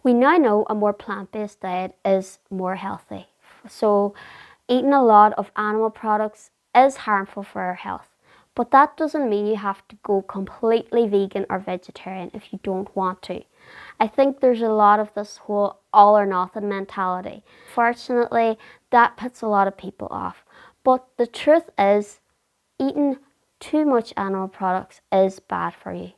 We now know a more plant-based diet is more healthy. So eating a lot of animal products is harmful for our health. But that doesn't mean you have to go completely vegan or vegetarian if you don't want to. I think there's a lot of this whole all or nothing mentality. Fortunately, that puts a lot of people off. But the truth is, eating too much animal products is bad for you.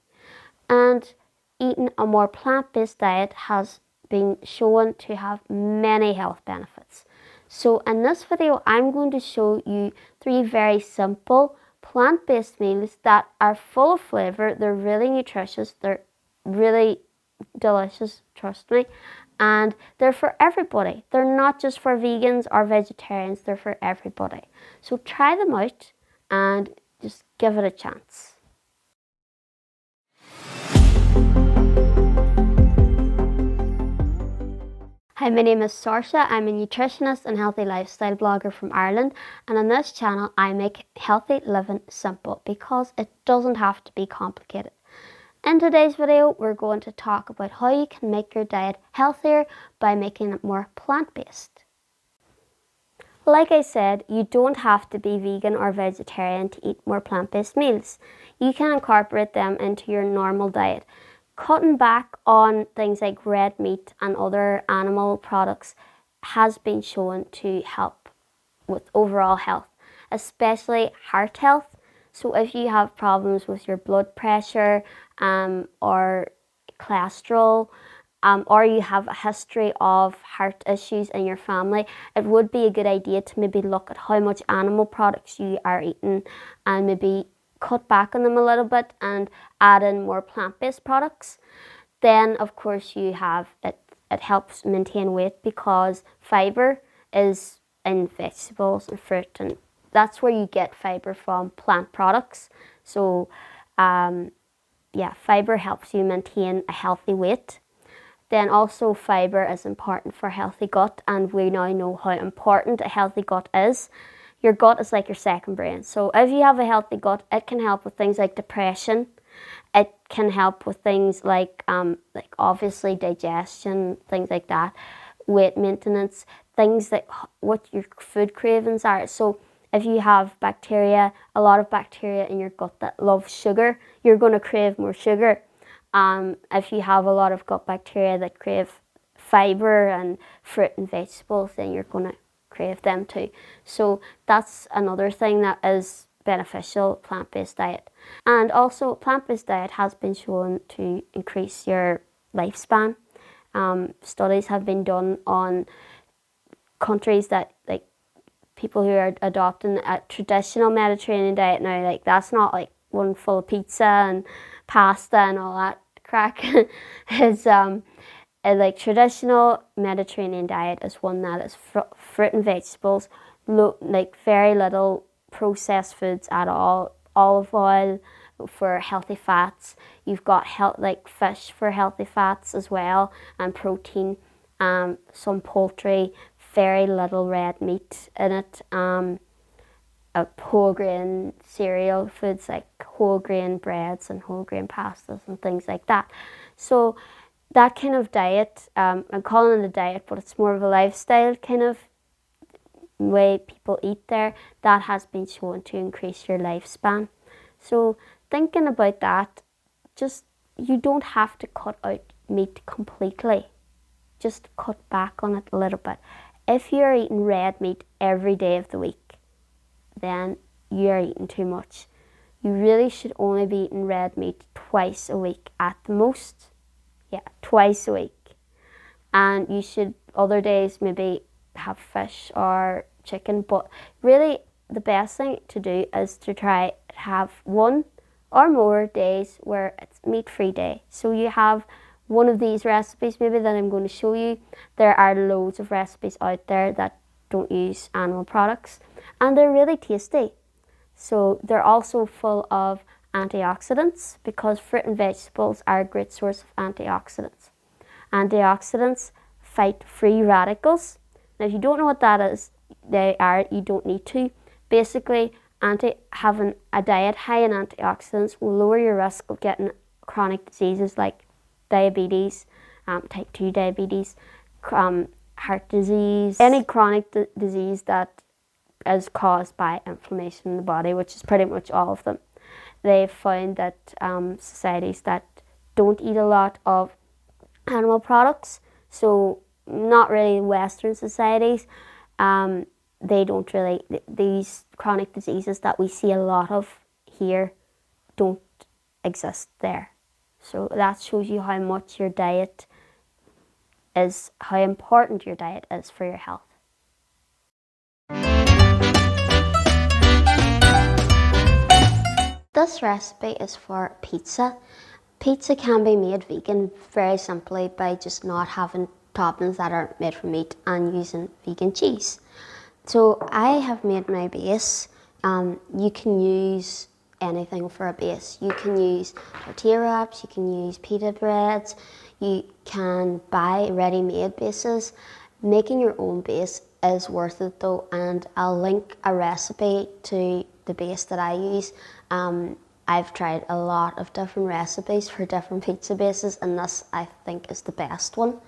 And eating a more plant-based diet has been shown to have many health benefits. So in this video, I'm going to show you 3 very simple plant-based meals that are full of flavour. They're really nutritious. They're really delicious, trust me. And they're for everybody. They're not just for vegans or vegetarians. They're for everybody. So try them out and just give it a chance. Hi, my name is Sorcha. I'm a nutritionist and healthy lifestyle blogger from Ireland, and on this channel I make healthy living simple because it doesn't have to be complicated. In today's video we're going to talk about how you can make your diet healthier by making it more plant-based. Like I said, you don't have to be vegan or vegetarian to eat more plant-based meals. You can incorporate them into your normal diet. Cutting back on things like red meat and other animal products has been shown to help with overall health, especially heart health. So if you have problems with your blood pressure or cholesterol, or you have a history of heart issues in your family, it would be a good idea to maybe look at how much animal products you are eating and maybe cut back on them a little bit and add in more plant-based products. Then of course you have it helps maintain weight because fibre is in vegetables and fruit, and that's where you get fibre from plant products. So yeah, fibre helps you maintain a healthy weight. Then also fibre is important for a healthy gut, and we now know how important a healthy gut is. Your gut is like your second brain. So if you have a healthy gut, it can help with things like depression. It can help with things like obviously digestion, things like that, weight maintenance, things like what your food cravings are. So if you have bacteria, a lot of bacteria in your gut that love sugar, you're going to crave more sugar. If you have a lot of gut bacteria that crave fibre and fruit and vegetables, then you're going to crave them too. So that's another thing that is beneficial, plant-based diet. And also plant-based diet has been shown to increase your lifespan. Studies have been done on countries that, like, people who are adopting a traditional Mediterranean diet now, like that's not like one full of pizza and pasta and all that crack. Is like traditional Mediterranean diet is one that is fruit and vegetables, like very little processed foods at all, olive oil for healthy fats. You've got like fish for healthy fats as well, and protein, some poultry, very little red meat in it, whole grain cereal foods like whole grain breads and whole grain pastas and things like that. So that kind of diet, I'm calling it a diet, but it's more of a lifestyle kind of way people eat there, that has been shown to increase your lifespan. So thinking about that, just you don't have to cut out meat completely. Just cut back on it a little bit. If you're eating red meat every day of the week, then you're eating too much. You really should only be eating red meat twice a week at the most. Yeah, twice a week. And you should other days maybe have fish or chicken, but really the best thing to do is to try to have one or more days where it's meat-free day. So you have one of these recipes maybe that I'm going to show you. There are loads of recipes out there that don't use animal products, and they're really tasty. So they're also full of antioxidants because fruit and vegetables are a great source of antioxidants. Antioxidants fight free radicals. Now if you don't know what that is, you don't need to. Basically, having a diet high in antioxidants will lower your risk of getting chronic diseases like diabetes type 2 diabetes, heart disease, any chronic disease that is caused by inflammation in the body, which is pretty much all of them. They've found that societies that don't eat a lot of animal products, so not really Western societies, they don't really, these chronic diseases that we see a lot of here don't exist there. So that shows you how much your diet is, how important your diet is for your health. This recipe is for pizza. Pizza can be made vegan very simply by just not having toppings that are made from meat and using vegan cheese. So I have made my base. You can use anything for a base. You can use tortilla wraps, you can use pita breads, you can buy ready-made bases. Making your own base is worth it though, and I'll link a recipe to the base that I use. I've tried a lot of different recipes for different pizza bases, and this I think is the best one.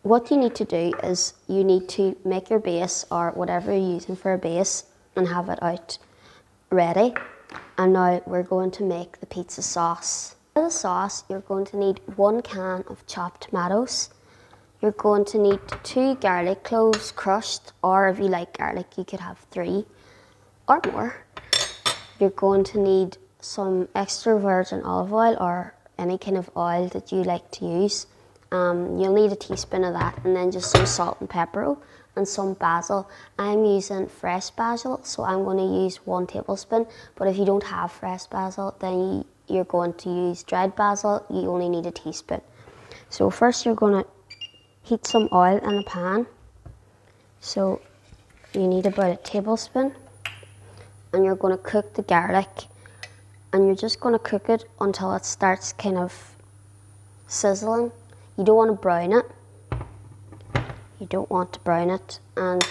What you need to do is you need to make your base or whatever you're using for a base and have it out ready. And now we're going to make the pizza sauce. For the sauce, you're going to need 1 can of chopped tomatoes. You're going to need 2 garlic cloves crushed, or if you like garlic, you could have 3 or more. You're going to need some extra virgin olive oil or any kind of oil that you like to use. You'll need a teaspoon of that, and then just some salt and pepper and some basil. I'm using fresh basil, so I'm going to use 1 tablespoon, but if you don't have fresh basil, then you're going to use dried basil. You only need a teaspoon. So first you're going to heat some oil in a pan. So you need about a tablespoon, and you're going to cook the garlic, and you're just going to cook it until it starts kind of sizzling. You don't want to brown it. You don't want to brown it, and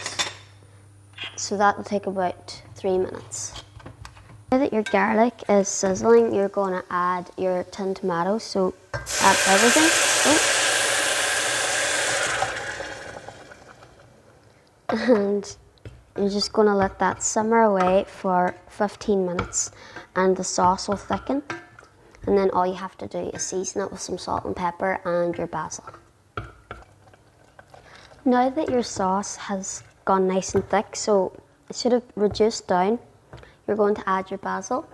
so that will take about 3 minutes. Now that your garlic is sizzling, you're going to add your tinned tomatoes. So add everything. And you're just going to let that simmer away for 15 minutes, and the sauce will thicken. And then all you have to do is season it with some salt and pepper and your basil. Now that your sauce has gone nice and thick, so it should have reduced down, you're going to add your basil.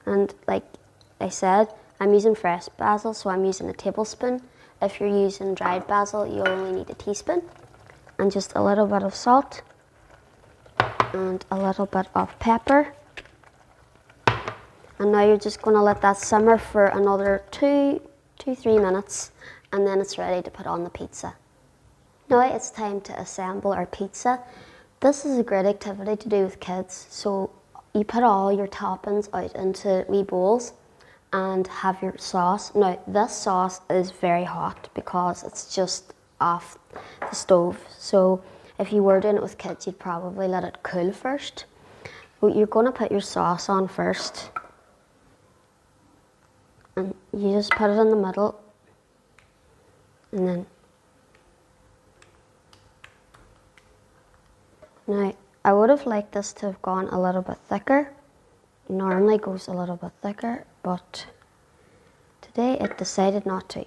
And like I said, I'm using fresh basil, so I'm using a tablespoon. If you're using dried basil, you only need a teaspoon. And just a little bit of salt and a little bit of pepper. And now you're just going to let that simmer for another 2-3 minutes, and then it's ready to put on the pizza. Now it's time to assemble our pizza. This is a great activity to do with kids. So you put all your toppings out into wee bowls and have your sauce. Now this sauce is very hot because it's just off the stove. So if you were doing it with kids, you'd probably let it cool first. But you're going to put your sauce on first. And you just put it in the middle, and then, now I would have liked this to have gone a little bit thicker. It normally goes a little bit thicker, but today it decided not to.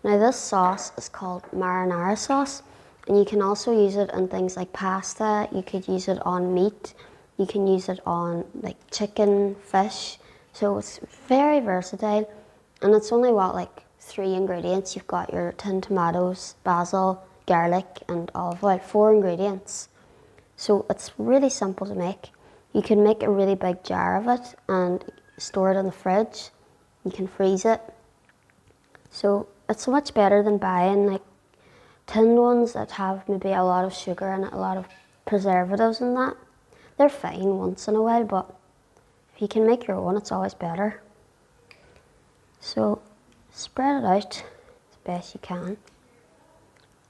Now this sauce is called marinara sauce, and you can also use it in things like pasta. You could use it on meat. You can use it on like chicken, fish. So it's very versatile. And it's only, like 3 ingredients. You've got your tinned tomatoes, basil, garlic, and olive oil. 4 ingredients. So it's really simple to make. You can make a really big jar of it and store it in the fridge. You can freeze it. So it's so much better than buying like tinned ones that have maybe a lot of sugar and a lot of preservatives in that. They're fine once in a while, but if you can make your own, it's always better. So spread it out as best you can.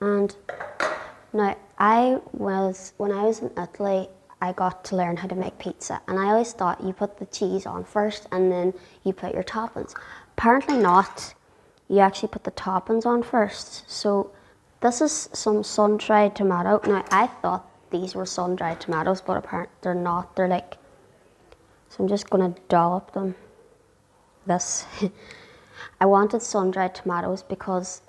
And now when I was in Italy, I got to learn how to make pizza, and I always thought you put the cheese on first and then you put your toppings. Apparently not. you actually put the toppings on first. So this is some sun-dried tomato. Now I thought these were sun-dried tomatoes, but apparently they're not. They're like, so I'm just gonna dollop them. This. I wanted sun-dried tomatoes because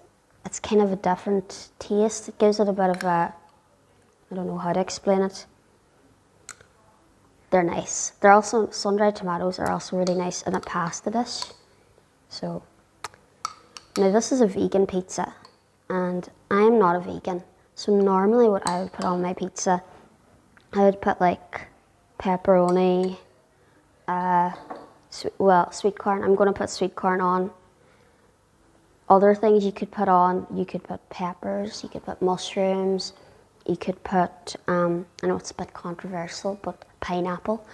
it's kind of a different taste. It gives it a bit of a, I don't know how to explain it. They're nice. They're also, sun-dried tomatoes are also really nice in a pasta dish. So, now this is a vegan pizza, and I am not a vegan. So normally what I would put on my pizza, I would put like pepperoni, sweet corn. I'm going to put sweet corn on. Other things you could put on, you could put peppers, you could put mushrooms, you could put, I know it's a bit controversial, but pineapple.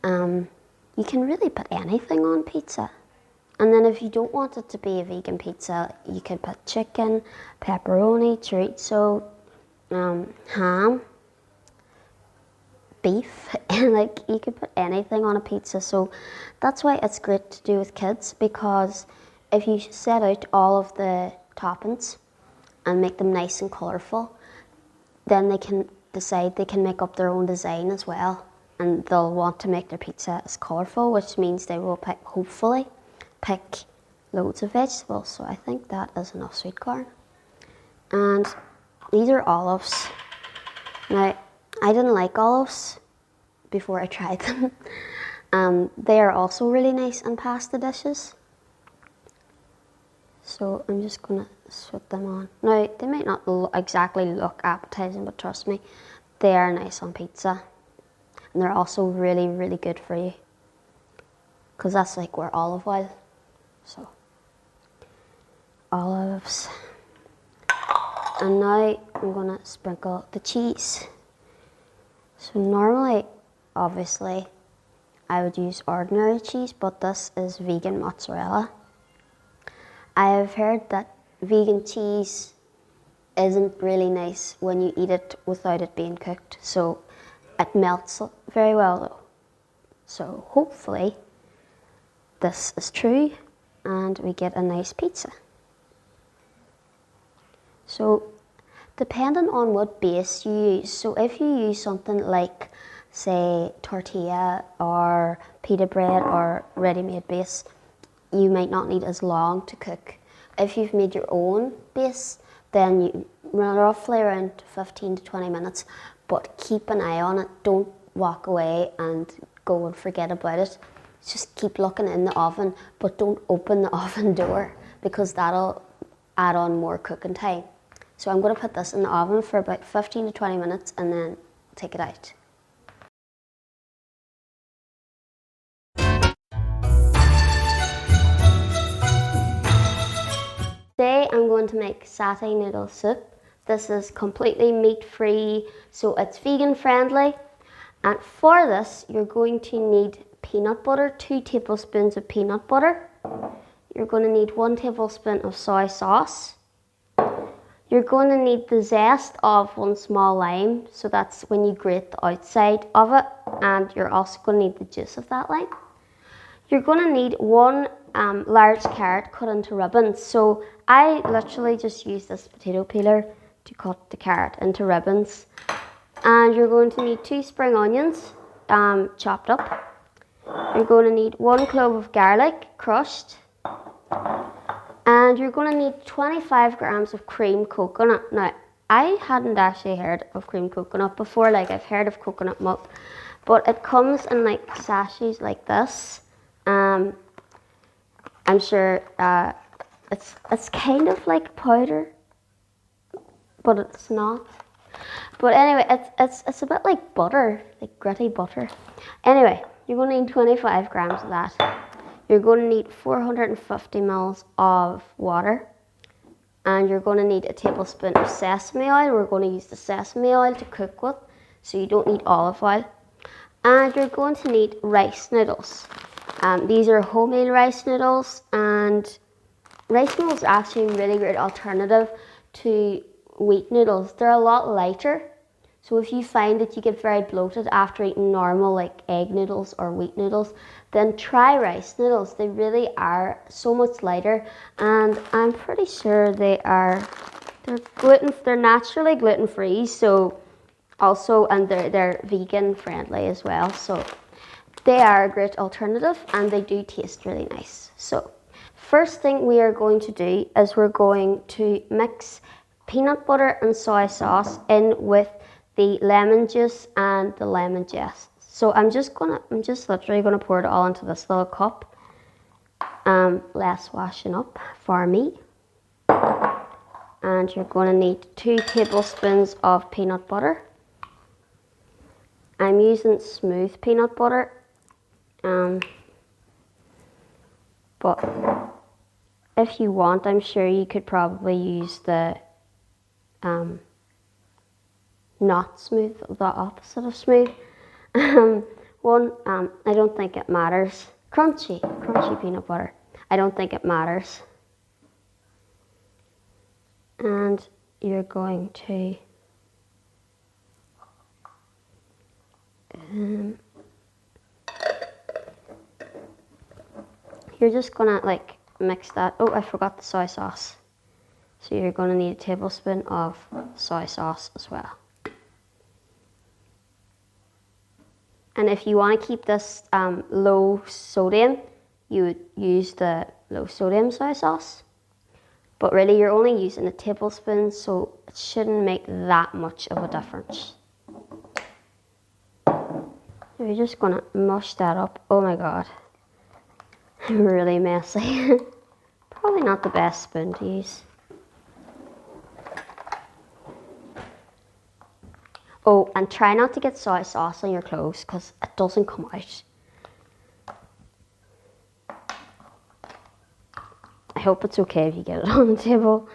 You can really put anything on pizza. And then if you don't want it to be a vegan pizza, you could put chicken, pepperoni, chorizo, ham, beef, and like you could put anything on a pizza. So that's why it's great to do with kids, because if you set out all of the toppings and make them nice and colourful, then they can decide, they can make up their own design as well, and they'll want to make their pizza as colourful, which means they will hopefully pick loads of vegetables. So I think that is enough sweet corn. And these are olives. Now, I didn't like olives before I tried them. They are also really nice in pasta dishes. So I'm just going to put them on. Now, they might not exactly look appetizing, but trust me, they are nice on pizza. And they're also really, really good for you, because that's like where olive oil. So, olives. And now I'm going to sprinkle the cheese. So normally, obviously, I would use ordinary cheese, but this is vegan mozzarella. I have heard that vegan cheese isn't really nice when you eat it without it being cooked. So it melts very well though. So hopefully this is true and we get a nice pizza. So depending on what base you use, so if you use something like, say, tortilla or pita bread or ready-made base, you might not need as long to cook. If you've made your own base, then you run roughly around 15 to 20 minutes, but keep an eye on it. Don't walk away and go and forget about it. Just keep looking in the oven, but don't open the oven door, because that'll add on more cooking time. So I'm going to put this in the oven for about 15 to 20 minutes and then take it out. Today I'm going to make satay noodle soup. This is completely meat-free, so it's vegan friendly. And for this, you're going to need peanut butter, 2 tablespoons of peanut butter. You're going to need 1 tablespoon of soy sauce. You're going to need the zest of 1 small lime, so that's when you grate the outside of it, and you're also going to need the juice of that lime. You're going to need 1 large carrot cut into ribbons. So I literally just use this potato peeler to cut the carrot into ribbons. And you're going to need 2 spring onions chopped up. You're going to need 1 clove of garlic crushed. And you're going to need 25 grams of cream coconut. Now, I hadn't actually heard of cream coconut before. Like, I've heard of coconut milk, but it comes in like sachets like this. I'm sure it's kind of like powder, but it's not. But anyway, it's a bit like butter, like gritty butter. Anyway, you're going to need 25 grams of that. You're going to need 450 ml of water, and you're going to need a tablespoon of sesame oil. We're going to use the sesame oil to cook with, so you don't need olive oil. And you're going to need rice noodles. These are wholemeal rice noodles, and rice noodles are actually a really great alternative to wheat noodles. They're a lot lighter, So if you find that you get very bloated after eating normal like egg noodles or wheat noodles, then try rice noodles. They really are so much lighter, and I'm pretty sure they're naturally gluten free, so also, and they're vegan friendly as well. So they are a great alternative, and they do taste really nice. So first thing we are going to do is we're going to mix peanut butter and soy sauce in with the lemon juice and the lemon zest. So I'm just literally gonna pour it all into this little cup. Less washing up for me. And you're gonna need 2 tablespoons of peanut butter. I'm using smooth peanut butter. But if you want, I'm sure you could probably use the not smooth, the opposite of smooth one. I don't think it matters. Crunchy peanut butter. I don't think it matters. And you're going to you're just gonna like mix that. Oh, I forgot the soy sauce. So you're gonna need a tablespoon of soy sauce as well. And if you want to keep this low sodium, you would use the low sodium soy sauce. But really, you're only using a tablespoon, so it shouldn't make that much of a difference. You're just gonna mush that up. Oh my god, really messy. Probably not the best spoon to use. Oh, and try not to get soy sauce on your clothes because it doesn't come out. I hope it's okay if you get it on the table.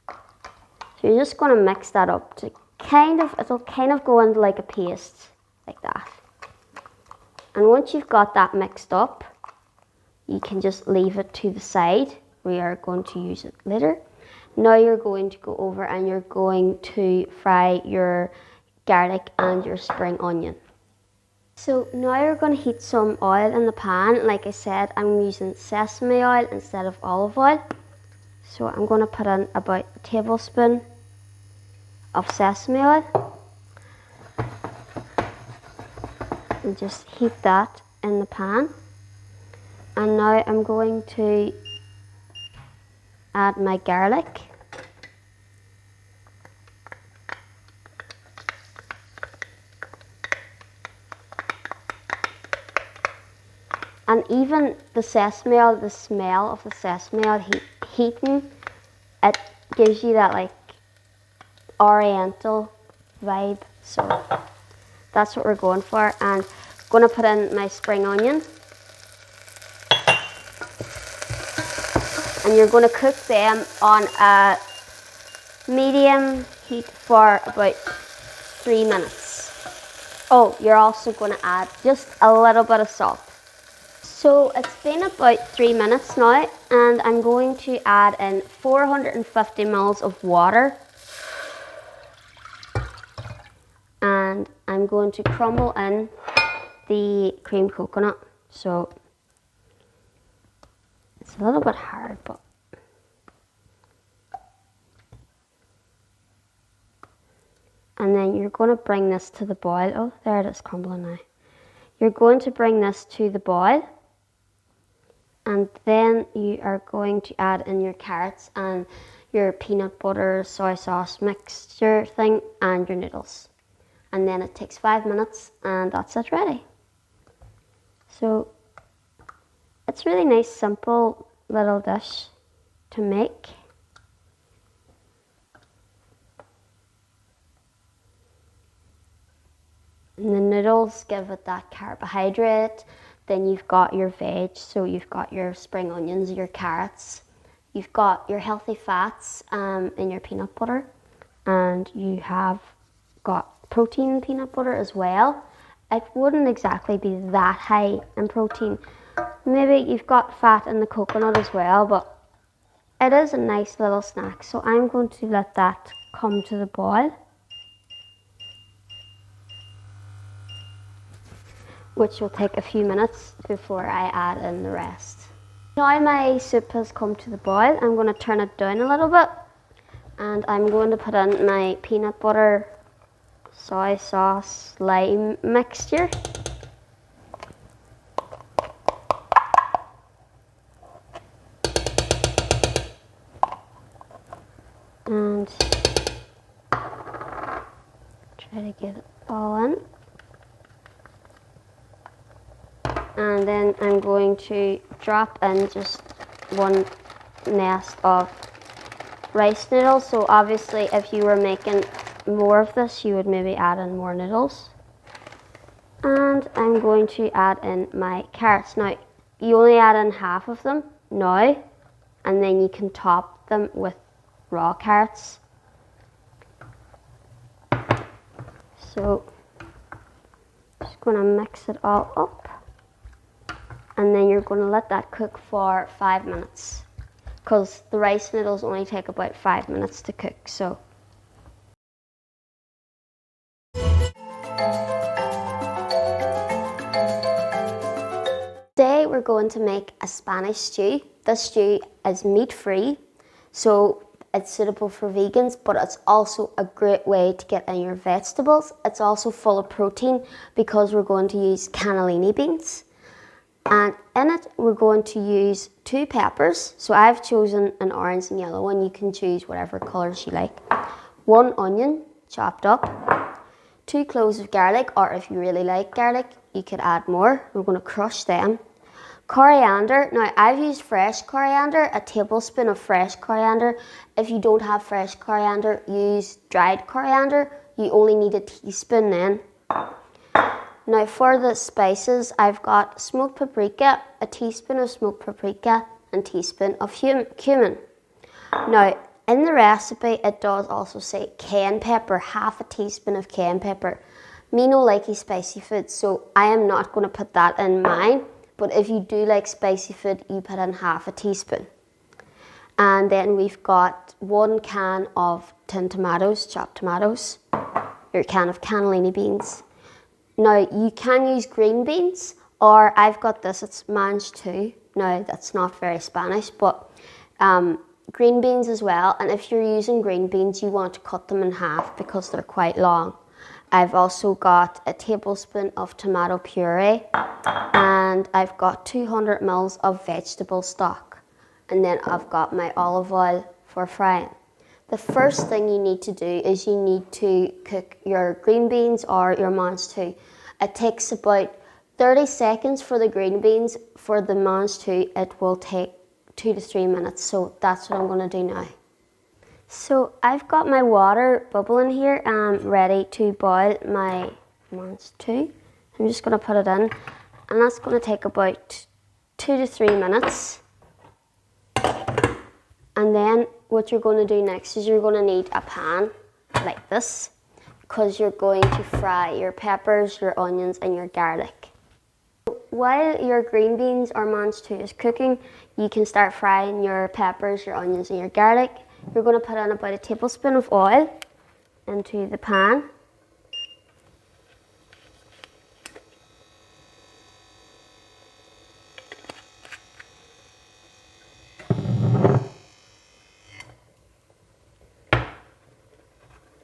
So you're just going to mix that up to it'll kind of go into like a paste, like that. And once you've got that mixed up, you can just leave it to the side. We are going to use it later. Now you're going to go over and you're going to fry your garlic and your spring onion. So now you're going to heat some oil in the pan. Like I said, I'm using sesame oil instead of olive oil. So I'm going to put in about a tablespoon of sesame oil. And just heat that in the pan. And now I'm going to add my garlic. And even the sesame oil, the smell of the sesame oil heating, it gives you that like oriental vibe. So that's what we're going for. And I'm going to put in my spring onion. And you're going to cook them on a medium heat for about 3 minutes. Oh, you're also going to add just a little bit of salt. So it's been about 3 minutes now, and I'm going to add in 450 ml of water. And I'm going to crumble in the cream coconut. So it's a little bit hard, but and then you're going to bring this to the boil. Oh, there it is crumbling now. You're going to bring this to the boil. And then you are going to add in your carrots and your peanut butter, soy sauce mixture thing and your noodles. And then it takes 5 minutes and that's it ready. So it's really nice, simple little dish to make. And the noodles give it that carbohydrate. Then you've got your veg, so you've got your spring onions, your carrots. You've got your healthy fats in your peanut butter. And you have got protein in peanut butter as well. It wouldn't exactly be that high in protein. Maybe you've got fat in the coconut as well, but it is a nice little snack. So I'm going to let that come to the boil. which will take a few minutes before I add in the rest. Now my soup has come to the boil. I'm going to turn it down a little bit, and I'm going to put in my peanut butter, soy sauce, lime mixture. And try to get it all in. And then I'm going to drop in just one nest of rice noodles. So obviously if you were making more of this, you would maybe add in more noodles. And I'm going to add in my carrots. Now, you only add in half of them now, and then you can top them with raw carrots. So just going to mix it all up, and then you're going to let that cook for 5 minutes, because the rice noodles only take about 5 minutes to cook. So today we're going to make a Spanish stew. This stew is meat free, so it's suitable for vegans, but it's also a great way to get in your vegetables. It's also full of protein because we're going to use cannellini beans. And in it, we're going to use 2 peppers. So I've chosen an orange and yellow one. You can choose whatever colours you like. 1 onion, chopped up. 2 cloves of garlic, or if you really like garlic, you could add more. We're going to crush them. Coriander. Now, I've used fresh coriander, a tablespoon of fresh coriander. If you don't have fresh coriander, use dried coriander. You only need a teaspoon then. Now, for the spices, I've got smoked paprika, a teaspoon of smoked paprika, and a teaspoon of cumin. Now, in the recipe, it does also say cayenne pepper, half a teaspoon of cayenne pepper. Me no likey spicy food, so I am not going to put that in mine. But if you do like spicy food, you put in half a teaspoon. And then we've got 1 can of tinned tomatoes, chopped tomatoes, your can of cannellini beans. Now, you can use green beans, or I've got this, it's mange too. Now, that's not very Spanish, but green beans as well. And if you're using green beans, you want to cut them in half because they're quite long. I've also got a tablespoon of tomato puree, and I've got 200 ml of vegetable stock. And then I've got my olive oil for frying. The first thing you need to do is you need to cook your green beans or your mange too. It takes about 30 seconds for the green beans. For the mange too, it will take 2 to 3 minutes. So that's what I'm going to do now. So I've got my water bubbling here and ready to boil my mange too. I'm just going to put it in, and that's going to take about 2 to 3 minutes. And then what you're going to do next is you're going to need a pan like this, because you're going to fry your peppers, your onions and your garlic. While your green beans or mange too is cooking, you can start frying your peppers, your onions and your garlic. You're going to put in about a tablespoon of oil into the pan.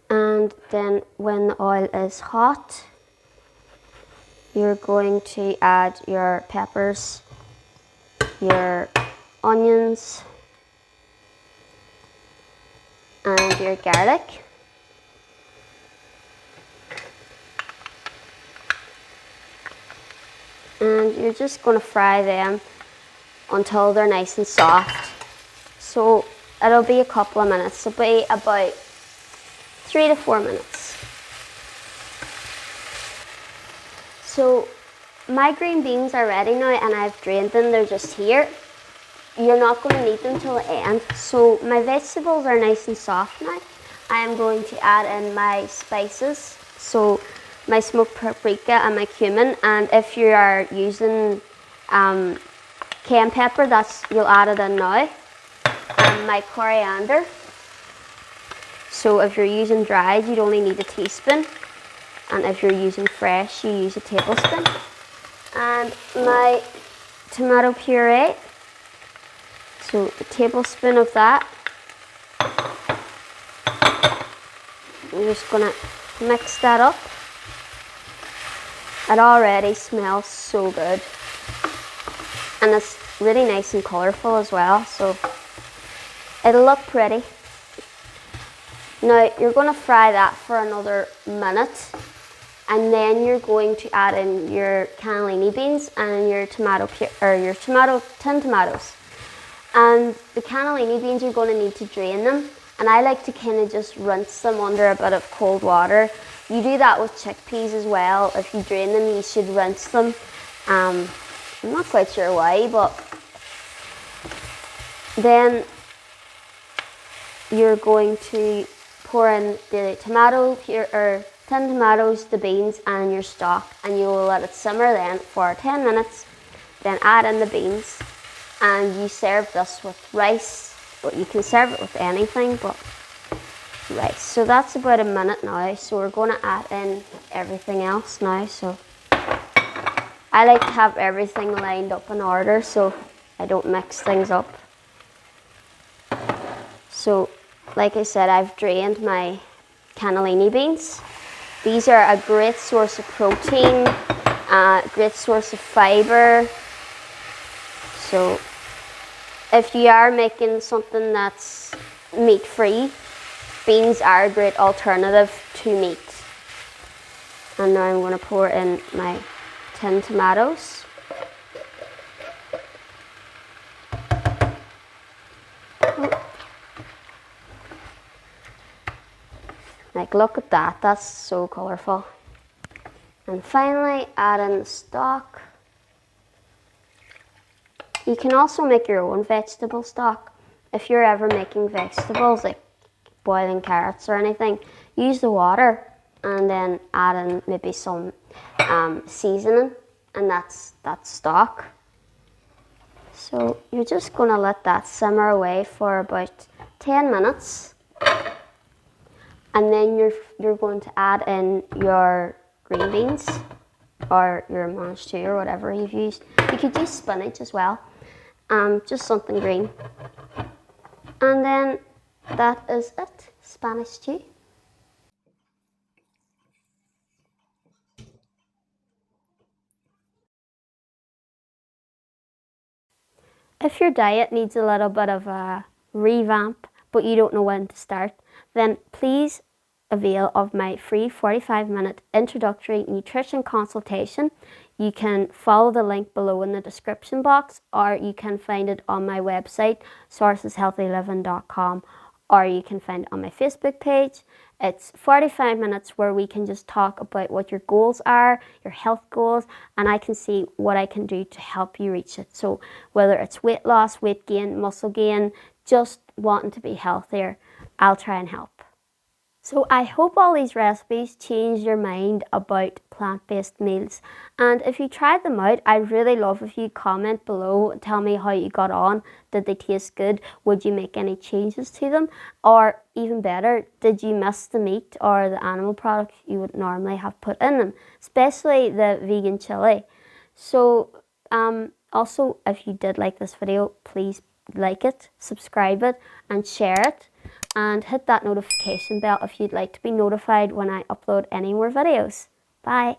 And then when the oil is hot, you're going to add your peppers, your onions, and your garlic. And you're just going to fry them until they're nice and soft. So it'll be a couple of minutes. It'll be about 3 to 4 minutes. So my green beans are ready now, and I've drained them. They're just here. You're not going to need them till the end. So my vegetables are nice and soft now. I am going to add in my spices. So my smoked paprika and my cumin. And if you are using cayenne pepper, you'll add it in now. And my coriander. So if you're using dried, you'd only need a teaspoon. And if you're using fresh, you use a tablespoon. and my tomato puree. So a tablespoon of that. I'm just gonna mix that up. It already smells so good. And it's really nice and colourful as well, so it'll look pretty. Now you're gonna fry that for another minute, and then you're going to add in your cannellini beans and your tinned tomatoes. And the cannellini beans, you're going to need to drain them, and I like to kind of just rinse them under a bit of cold water. You do that with chickpeas as well. If you drain them, you should rinse them. I'm not quite sure why, but then you're going to pour in the tinned tomatoes, the beans, and your stock, and you will let it simmer then for 10 minutes. Then add in the beans, and you serve this with rice, but you can serve it with anything but rice. So that's about a minute now, so we're going to add in everything else now. So I like to have everything lined up in order so I don't mix things up. So like I said, I've drained my cannellini beans. These are a great source of protein, a great source of fibre. So if you are making something that's meat-free, beans are a great alternative to meat. And now I'm going to pour in my tinned tomatoes. Like, look at that, that's so colourful. And finally, add in the stock. You can also make your own vegetable stock. If you're ever making vegetables, like boiling carrots or anything, use the water and then add in maybe some seasoning, and that's stock. So you're just going to let that simmer away for about 10 minutes. And then you're going to add in your green beans or your mange stew or whatever you've used. You could use spinach as well, just something green. And then that is it, Spanish stew. If your diet needs a little bit of a revamp, but you don't know when to start, then please avail of my free 45-minute introductory nutrition consultation. You can follow the link below in the description box, or you can find it on my website, sourceshealthyliving.com, or you can find it on my Facebook page. It's 45 minutes where we can just talk about what your goals are, your health goals, and I can see what I can do to help you reach it. So whether it's weight loss, weight gain, muscle gain, just wanting to be healthier, I'll try and help. So I hope all these recipes change your mind about plant-based meals. And if you tried them out, I'd really love if you comment below and tell me how you got on. Did they taste good? Would you make any changes to them? Or even better, did you miss the meat or the animal products you would normally have put in them? Especially the vegan chili. So also, if you did like this video, please like it, subscribe it, and share it. And hit that notification bell if you'd like to be notified when I upload any more videos. Bye.